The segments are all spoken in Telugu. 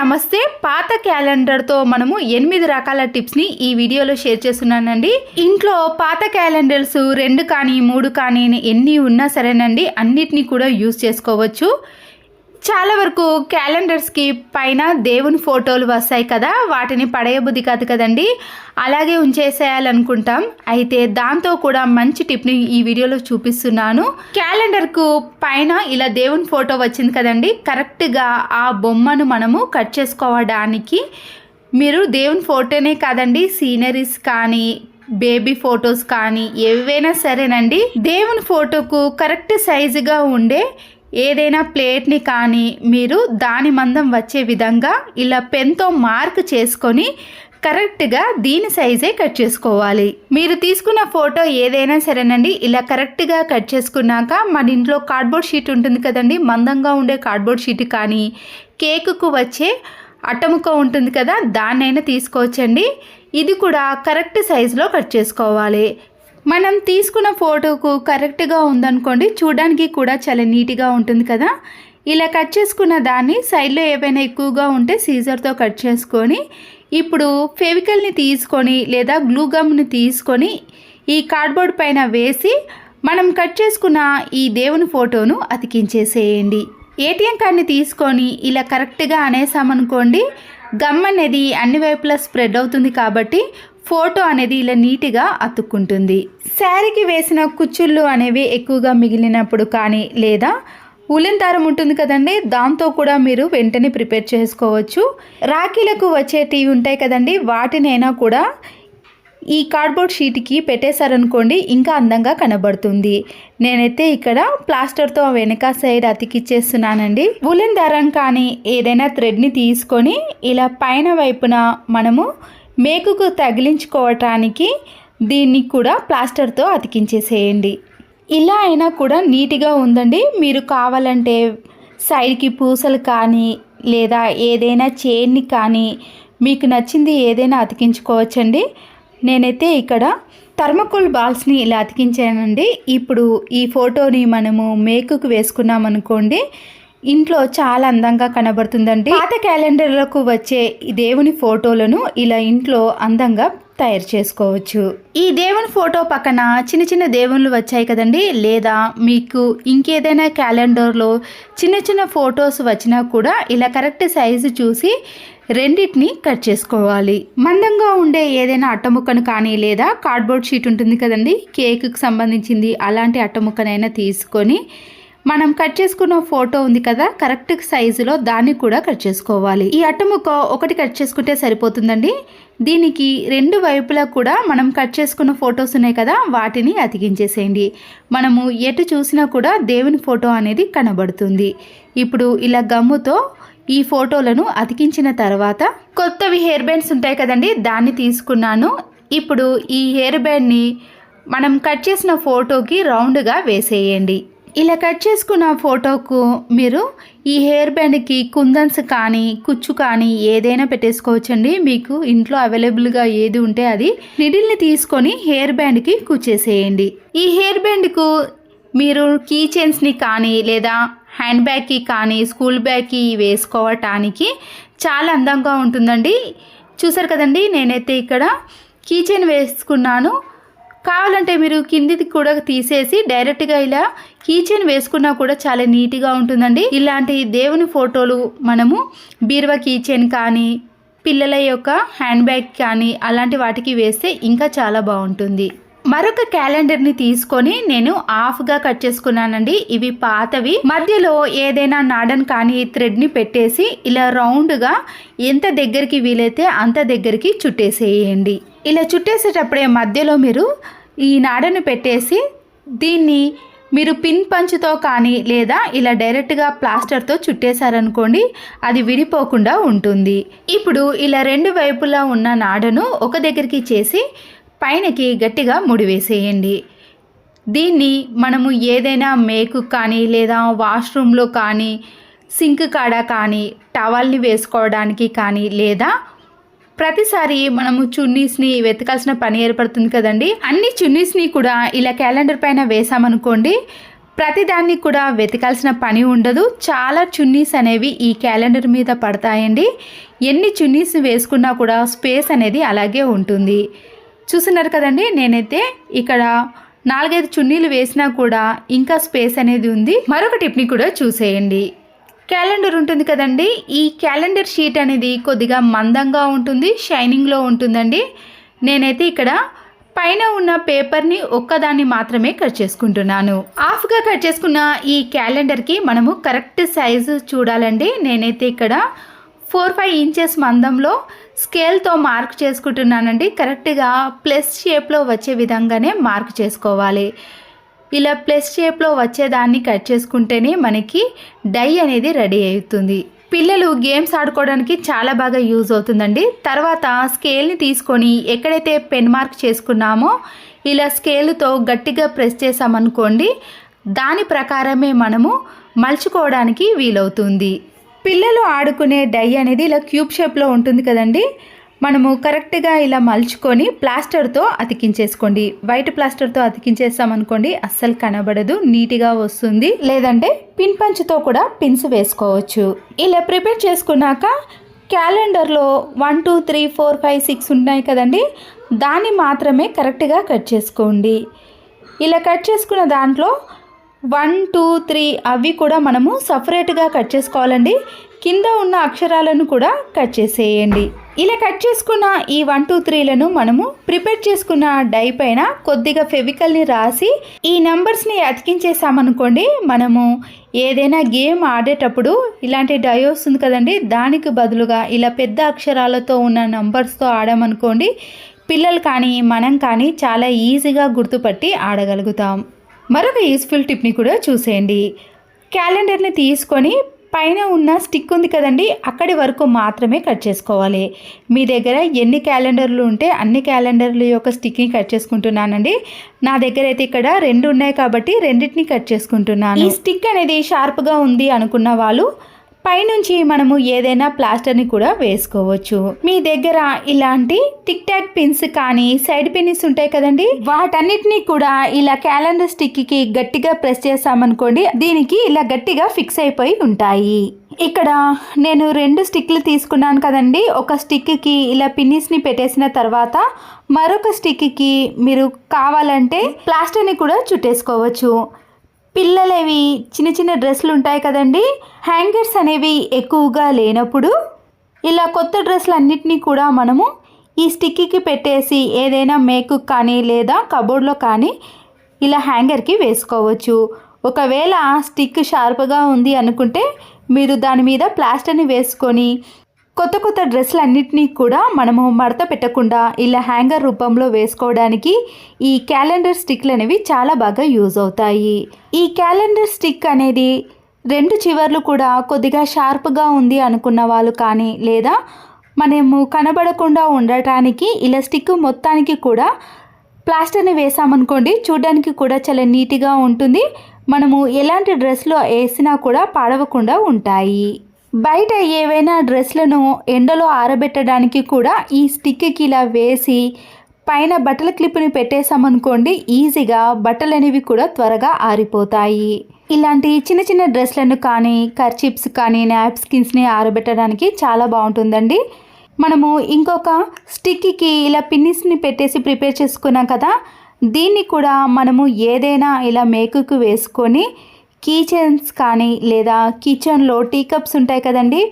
నమస్తే. పాత క్యాలెండర్తో మనము 8 రకాల టిప్స్ని ఈ వీడియోలో షేర్ చేస్తున్నానండి. ఇంట్లో పాత క్యాలెండర్స్ 2 కానీ 3 కానీ ఎన్ని ఉన్నా సరేనండి, అన్నిటినీ కూడా యూజ్ చేసుకోవచ్చు. చాలా వరకు క్యాలెండర్స్కి పైన దేవుని ఫోటోలు వస్తాయి కదా, వాటిని పడేయబుద్ధి కాదు కదండి, అలాగే ఉంచేసేయాలనుకుంటాం. అయితే దాంతో కూడా మంచి టిప్ని ఈ వీడియోలో చూపిస్తున్నాను. క్యాలెండర్కు పైన ఇలా దేవుని ఫోటో వచ్చింది కదండి, కరెక్ట్గా ఆ బొమ్మను మనము కట్ చేసుకోవడానికి మీరు దేవుని ఫోటోనే కాదండి, సీనరీస్ కానీ బేబీ ఫొటోస్ కానీ ఏవైనా సరేనండి, దేవుని ఫోటోకు కరెక్ట్ సైజుగా ఉండే ఏదైనా ప్లేట్ని కానీ మీరు దాని మందం వచ్చే విధంగా ఇలా పెన్తో మార్క్ చేసుకొని కరెక్ట్గా దీని సైజే కట్ చేసుకోవాలి. మీరు తీసుకున్న ఫోటో ఏదైనా సరేనండి, ఇలా కరెక్ట్గా కట్ చేసుకున్నాక మన ఇంట్లో కార్డ్బోర్డ్ షీట్ ఉంటుంది కదండి, మందంగా ఉండే కార్డ్బోర్డ్ షీట్ కానీ కేకుకు వచ్చే అట్టముక్క ఉంటుంది కదా, దాన్నైనా తీసుకోవచ్చండి. ఇది కూడా కరెక్ట్ సైజులో కట్ చేసుకోవాలి. మనం తీసుకున్న ఫోటోకు కరెక్ట్గా ఉందనుకోండి, చూడడానికి కూడా చాలా నీట్గా ఉంటుంది కదా. ఇలా కట్ చేసుకున్న దాన్ని సైడ్లో ఏవైనా ఎక్కువగా ఉంటే సీజర్తో కట్ చేసుకొని ఇప్పుడు ఫెవికల్ని తీసుకొని లేదా గ్లూ గమ్ని తీసుకొని ఈ కార్డ్బోర్డ్ పైన వేసి మనం కట్ చేసుకున్న ఈ దేవుని ఫోటోను అతికించేసేయండి. ఏటీఎం కార్డ్ని తీసుకొని ఇలా కరెక్ట్గా అనేసామనుకోండి, గమ్ అనేది అన్ని వైపులా స్ప్రెడ్ అవుతుంది కాబట్టి ఫోటో అనేది ఇలా నీట్గా అతుక్కుంటుంది. శారీకి వేసిన కుచ్చుళ్ళు అనేవి ఎక్కువగా మిగిలినప్పుడు కానీ లేదా ఉలెన్ దారం ఉంటుంది కదండి, దాంతో కూడా మీరు వెంటనే ప్రిపేర్ చేసుకోవచ్చు. రాఖీలకు వచ్చేటివి ఉంటాయి కదండి, వాటినైనా కూడా ఈ కార్డ్బోర్డ్ షీట్కి పెట్టేశారనుకోండి ఇంకా అందంగా కనబడుతుంది. నేనైతే ఇక్కడ ప్లాస్టర్తో వెనక సైడ్ అతికిచ్చేస్తున్నానండి. ఉలెన్ దారం కానీ ఏదైనా థ్రెడ్ని తీసుకొని ఇలా పైన వైపున మనము మేకుకు తగిలించుకోవటానికి దీన్ని కూడా ప్లాస్టర్తో అతికించేసేయండి. ఇలా అయినా కూడా నీట్గా ఉందండి. మీరు కావాలంటే సైడ్కి పూసలు కానీ లేదా ఏదైనా చైన్ని కానీ మీకు నచ్చింది ఏదైనా అతికించుకోవచ్చండి. నేనైతే ఇక్కడ థర్మకోల్ బాల్స్ని ఇలా అతికించానండి. ఇప్పుడు ఈ ఫోటోని మనము మేకుకు వేసుకున్నామనుకోండి, ఇంట్లో చాలా అందంగా కనబడుతుందండి. పాత క్యాలెండర్లకు వచ్చే ఈ దేవుని ఫోటోలను ఇలా ఇంట్లో అందంగా తయారు చేసుకోవచ్చు. ఈ దేవుని ఫోటో పక్కన చిన్న చిన్న దేవుళ్ళు వచ్చాయి కదండి, లేదా మీకు ఇంకేదైనా క్యాలెండర్లో చిన్న చిన్న ఫొటోస్ వచ్చినా కూడా ఇలా కరెక్ట్ సైజు చూసి రెండింటిని కట్ చేసుకోవాలి. మందంగా ఉండే ఏదైనా అట్టముక్కను కానీ లేదా కార్డ్బోర్డ్ షీట్ ఉంటుంది కదండి, కేకుకి సంబంధించింది, అలాంటి అట్టముక్కనైనా తీసుకొని మనం కట్ చేసుకున్న ఫోటో ఉంది కదా, కరెక్ట్ సైజులో దాన్ని కూడా కట్ చేసుకోవాలి. ఈ అట్టముక్క ఒకటి కట్ చేసుకుంటే సరిపోతుందండి. దీనికి 2 వైపులా కూడా మనం కట్ చేసుకున్న ఫొటోస్ ఉన్నాయి కదా, వాటిని అతికించేసేయండి. మనము ఎటు చూసినా కూడా దేవుని ఫోటో అనేది కనబడుతుంది. ఇప్పుడు ఇలా గమ్ముతో ఈ ఫోటోలను అతికించిన తర్వాత కొత్తవి హెయిర్ బ్యాండ్స్ ఉంటాయి కదండి, దాన్ని తీసుకున్నాను. ఇప్పుడు ఈ హెయిర్ బ్యాండ్ని మనం కట్ చేసిన ఫోటోకి రౌండ్గా వేసేయండి. ఇలా కట్ చేసుకున్న ఫోటోకు మీరు ఈ హెయిర్ బ్యాండ్కి కుందన్స్ కానీ కుచ్చు కానీ ఏదైనా పెట్టేసుకోవచ్చండి. మీకు ఇంట్లో అవైలబుల్గా ఏది ఉంటే అది నిడిల్ని తీసుకొని హెయిర్ బ్యాండ్కి కుచ్చేసేయండి. ఈ హెయిర్ బ్యాండ్కు మీరు కీ చైన్స్ని కానీ లేదా హ్యాండ్ బ్యాగ్కి కానీ స్కూల్ బ్యాగ్కి వేసుకోవటానికి చాలా అందంగా ఉంటుందండి. చూసారు కదండి, నేనైతే ఇక్కడ కీ చైన్ వేసుకున్నాను. కావాలంటే మీరు కిందిది కూడా తీసేసి డైరెక్ట్గా ఇలా కీ చైన్ వేసుకున్నా కూడా చాలా నీట్గా ఉంటుందండి. ఇలాంటి దేవుని ఫోటోలు మనము బీరువా కీ చైన్ కానీ పిల్లల యొక్క హ్యాండ్ బ్యాగ్ కానీ అలాంటి వాటికి వేస్తే ఇంకా చాలా బాగుంటుంది. మరొక క్యాలెండర్ని తీసుకొని నేను హాఫ్గా కట్ చేసుకున్నానండి. ఇవి పాతవి. మధ్యలో ఏదైనా నాడన్ కానీ థ్రెడ్ని పెట్టేసి ఇలా రౌండ్గా ఎంత దగ్గరికి వీలైతే అంత దగ్గరికి చుట్టేసేయండి. ఇలా చుట్టేసేటప్పుడే మధ్యలో మీరు ఈ నాడను పెట్టేసి దీన్ని మీరు పిన్ పంచుతో కానీ లేదా ఇలా డైరెక్ట్గా ప్లాస్టర్తో చుట్టేశారనుకోండి, అది విడిపోకుండా ఉంటుంది. ఇప్పుడు ఇలా 2 వైపులా ఉన్న నాడను ఒక దగ్గరికి చేసి పైనకి గట్టిగా ముడివేసేయండి. దీన్ని మనము ఏదైనా మేకు కానీ లేదా వాష్రూమ్లో కానీ సింక్ కాడ కానీ టవల్ని వేసుకోవడానికి కానీ లేదా ప్రతిసారి మనము చున్నీస్ని వెతకాల్సిన పని ఏర్పడుతుంది కదండి, అన్ని చున్నీస్ని కూడా ఇలా క్యాలెండర్ పైన వేసామనుకోండి, ప్రతిదాన్ని కూడా వెతకాల్సిన పని ఉండదు. చాలా చున్నీస్ అనేవి ఈ క్యాలెండర్ మీద పడతాయండి. ఎన్ని చున్నీస్ వేసుకున్నా కూడా స్పేస్ అనేది అలాగే ఉంటుంది. చూస్తున్నారు కదండి, నేనైతే ఇక్కడ 4-5 చున్నీలు వేసినా కూడా ఇంకా స్పేస్ అనేది ఉంది. మరొక టిప్ని కూడా చూసేయండి. క్యాలెండర్ ఉంటుంది కదండి, ఈ క్యాలెండర్ షీట్ అనేది కొద్దిగా మందంగా ఉంటుంది, షైనింగ్లో ఉంటుందండి. నేనైతే ఇక్కడ పైన ఉన్న పేపర్ని ఒక్కదాన్ని మాత్రమే కట్ చేసుకుంటున్నాను. హాఫ్గా కట్ చేసుకున్న ఈ క్యాలెండర్కి మనము కరెక్ట్ సైజు చూడాలండి. నేనైతే ఇక్కడ 4-5 ఇంచెస్ మందంలో స్కేల్తో మార్క్ చేసుకుంటున్నానండి. కరెక్ట్గా ప్లస్ షేప్లో వచ్చే విధంగానే మార్క్ చేసుకోవాలి. ఇలా ప్లస్ షేప్లో వచ్చేదాన్ని కట్ చేసుకుంటేనే మనకి డై అనేది రెడీ అవుతుంది. పిల్లలు గేమ్స్ ఆడుకోవడానికి చాలా బాగా యూజ్ అవుతుందండి. తర్వాత స్కేల్ని తీసుకొని ఎక్కడైతే పెన్ మార్క్ చేసుకున్నామో ఇలా స్కేల్తో గట్టిగా ప్రెస్ చేసామనుకోండి, దాని ప్రకారమే మనము మలుచుకోవడానికి వీలవుతుంది. పిల్లలు ఆడుకునే డై అనేది ఇలా క్యూబ్ షేప్లో ఉంటుంది కదండి, మనము కరెక్ట్గా ఇలా మలుచుకొని ప్లాస్టర్తో అతికించేసుకోండి. వైట్ ప్లాస్టర్తో అతికించేస్తామనుకోండి అస్సలు కనబడదు, నీట్గా వస్తుంది. లేదంటే పిన్ పంచ్తో కూడా పిన్స్ వేసుకోవచ్చు. ఇలా ప్రిపేర్ చేసుకున్నాక క్యాలెండర్లో 1 2 3 4 5 6 ఉన్నాయి కదండి, దాన్ని మాత్రమే కరెక్ట్గా కట్ చేసుకోండి. ఇలా కట్ చేసుకున్న దాంట్లో 1 2 3 అవి కూడా మనము సపరేట్గా కట్ చేసుకోవాలండి. కింద ఉన్న అక్షరాలను కూడా కట్ చేసేయండి. ఇలా కట్ చేసుకున్న ఈ 1 2 3లను మనము ప్రిపేర్ చేసుకున్న డై పైన కొద్దిగా ఫెవికల్ని రాసి ఈ నెంబర్స్ని అతికించేసామనుకోండి, మనము ఏదైనా గేమ్ ఆడేటప్పుడు ఇలాంటి డై వస్తుంది కదండి, దానికి బదులుగా ఇలా పెద్ద అక్షరాలతో ఉన్న నంబర్స్తో ఆడామనుకోండి, పిల్లలు కానీ మనం కానీ చాలా ఈజీగా గుర్తుపట్టి ఆడగలుగుతాం. మరొక యూస్ఫుల్ టిప్ని కూడా చూసేయండి. క్యాలెండర్ని తీసుకొని పైన ఉన్న స్టిక్ ఉంది కదండి, అక్కడి వరకు మాత్రమే కట్ చేసుకోవాలి. మీ దగ్గర ఎన్ని క్యాలెండర్లు ఉంటే అన్ని క్యాలెండర్ల యొక్క స్టిక్ని కట్ చేసుకుంటున్నానండి. నా దగ్గర అయితే ఇక్కడ 2 ఉన్నాయి కాబట్టి రెండింటిని కట్ చేసుకుంటున్నాను. ఈ స్టిక్ అనేది షార్ప్గా ఉంది అనుకున్న వాళ్ళు పైనుంచి మనము ఏదైనా ప్లాస్టర్ని కూడా వేసుకోవచ్చు. మీ దగ్గర ఇలాంటి టిక్ టాక్ పిన్స్ కానీ సైడ్ పిన్స్ ఉంటాయి కదండి, వాటన్నిటిని కూడా ఇలా క్యాలెండర్ స్టిక్కి గట్టిగా ప్రెస్ చేసామనుకోండి, దీనికి ఇలా గట్టిగా ఫిక్స్ అయిపోయి ఉంటాయి. ఇక్కడ నేను 2 స్టిక్లు తీసుకున్నాను కదండి, ఒక స్టిక్కి ఇలా పిన్నిస్ని పెట్టేసిన తర్వాత మరొక స్టిక్కి మీరు కావాలంటే ప్లాస్టర్ని కూడా చుట్టేసుకోవచ్చు. పిల్లలవి చిన్న చిన్న డ్రెస్సులు ఉంటాయి కదండి, హ్యాంగర్స్ అనేవి ఎక్కువగా లేనప్పుడు ఇలా కొత్త డ్రెస్సులు అన్నిటినీ కూడా మనము ఈ స్టిక్కి పెట్టేసి ఏదైనా మేకు కానీ లేదా కబోర్డ్లో కానీ ఇలా హ్యాంగర్కి వేసుకోవచ్చు. ఒకవేళ స్టిక్ షార్ప్గా ఉంది అనుకుంటే మీరు దాని మీద ప్లాస్టర్ని వేసుకొని కొత్త కొత్త డ్రెస్సులు అన్నిటినీ కూడా మనము మడత పెట్టకుండా ఇలా హ్యాంగర్ రూపంలో వేసుకోవడానికి ఈ క్యాలెండర్ స్టిక్లు అనేవి చాలా బాగా యూజ్ అవుతాయి. ఈ క్యాలెండర్ స్టిక్ అనేది 2 చివర్లు కూడా కొద్దిగా షార్ప్గా ఉంది అనుకున్న వాళ్ళు కానీ లేదా మనము కనబడకుండా ఉండటానికి ఇలా స్టిక్ మొత్తానికి కూడా ప్లాస్టర్ని వేసామనుకోండి, చూడడానికి కూడా చాలా నీట్గా ఉంటుంది. మనము ఎలాంటి డ్రెస్లో వేసినా కూడా పాడవకుండా ఉంటాయి. బయట ఏవైనా డ్రెస్లను ఎండలో ఆరబెట్టడానికి కూడా ఈ స్టిక్కి ఇలా వేసి పైన బట్టల క్లిప్ని పెట్టేసామనుకోండి, ఈజీగా బట్టలు అనేవి కూడా త్వరగా ఆరిపోతాయి. ఇలాంటి చిన్న చిన్న డ్రెస్లను కానీ కర్చిప్స్ కానీ నాప్కిన్స్ని ఆరబెట్టడానికి చాలా బాగుంటుందండి. మనము ఇంకొక స్టిక్కి ఇలా పిన్నిస్ని పెట్టేసి ప్రిపేర్ చేసుకున్నాం కదా, దీన్ని కూడా మనము ఏదైనా ఇలా మేకుకు వేసుకొని కీ చైన్స్ కానీ లేదా కిచెన్లో టీ కప్స్ ఉంటాయి కదండి,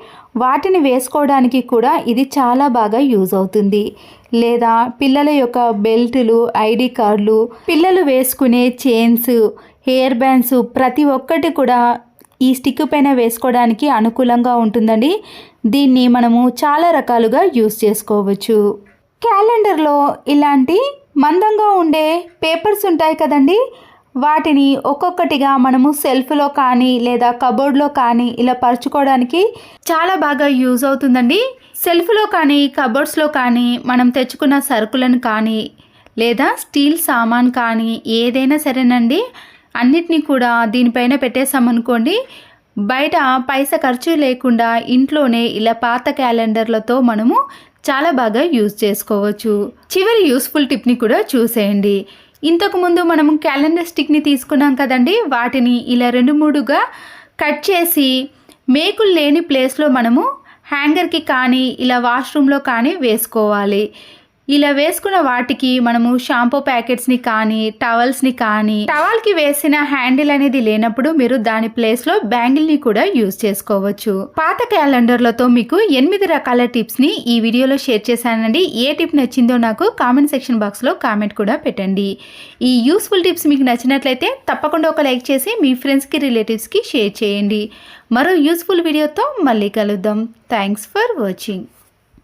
వాటిని వేసుకోవడానికి కూడా ఇది చాలా బాగా యూజ్ అవుతుంది. లేదా పిల్లల యొక్క బెల్టులు, ఐడి కార్డులు, పిల్లలు వేసుకునే చైన్స్, హెయిర్ బ్యాండ్స్ ప్రతి ఒక్కటి కూడా ఈ స్టిక్ పైన వేసుకోవడానికి అనుకూలంగా ఉంటుందండి. దీన్ని మనము చాలా రకాలుగా యూజ్ చేసుకోవచ్చు. క్యాలెండర్లో ఇలాంటి మందంగా ఉండే పేపర్స్ ఉంటాయి కదండి, వాటిని ఒక్కొక్కటిగా మనము సెల్ఫ్లో కానీ లేదా కబోర్డ్లో కానీ ఇలా పరుచుకోవడానికి చాలా బాగా యూజ్ అవుతుందండి. సెల్ఫ్లో కానీ కబోర్డ్స్లో కానీ మనం తెచ్చుకున్న సరుకులను కానీ లేదా స్టీల్ సామాన్ కానీ ఏదైనా సరేనండి, అన్నిటినీ కూడా దీనిపైన పెట్టేసామనుకోండి, బయట పైసా ఖర్చు లేకుండా ఇంట్లోనే ఇలా పాత క్యాలెండర్లతో మనము చాలా బాగా యూజ్ చేసుకోవచ్చు. చివరి యూస్ఫుల్ టిప్ని కూడా చూసేయండి. ఇంతకుముందు మనం క్యాలెండర్ స్టిక్ని తీసుకున్నాం కదండి, వాటిని ఇలా 2-3గా కట్ చేసి మేకులు లేని ప్లేస్లో మనము హ్యాంగర్కి కానీ ఇలా వాష్రూమ్లో కానీ వేసుకోవాలి. ఇలా వేసుకున్న వాటికి మనము షాంపూ ప్యాకెట్స్ని కానీ టవల్స్ని కానీ, టవల్కి వేసిన హ్యాండిల్ అనేది లేనప్పుడు మీరు దాని ప్లేస్లో బ్యాంగిల్ని కూడా యూజ్ చేసుకోవచ్చు. పాత క్యాలెండర్లతో మీకు 8 రకాల టిప్స్ని ఈ వీడియోలో షేర్ చేశానండి. ఏ టిప్ నచ్చిందో నాకు కామెంట్ సెక్షన్ బాక్స్లో కామెంట్ కూడా పెట్టండి. ఈ యూస్ఫుల్ టిప్స్ మీకు నచ్చినట్లయితే తప్పకుండా ఒక లైక్ చేసి మీ ఫ్రెండ్స్కి రిలేటివ్స్కి షేర్ చేయండి. మరో యూస్ఫుల్ వీడియోతో మళ్ళీ కలుద్దాం. Thanks for watching.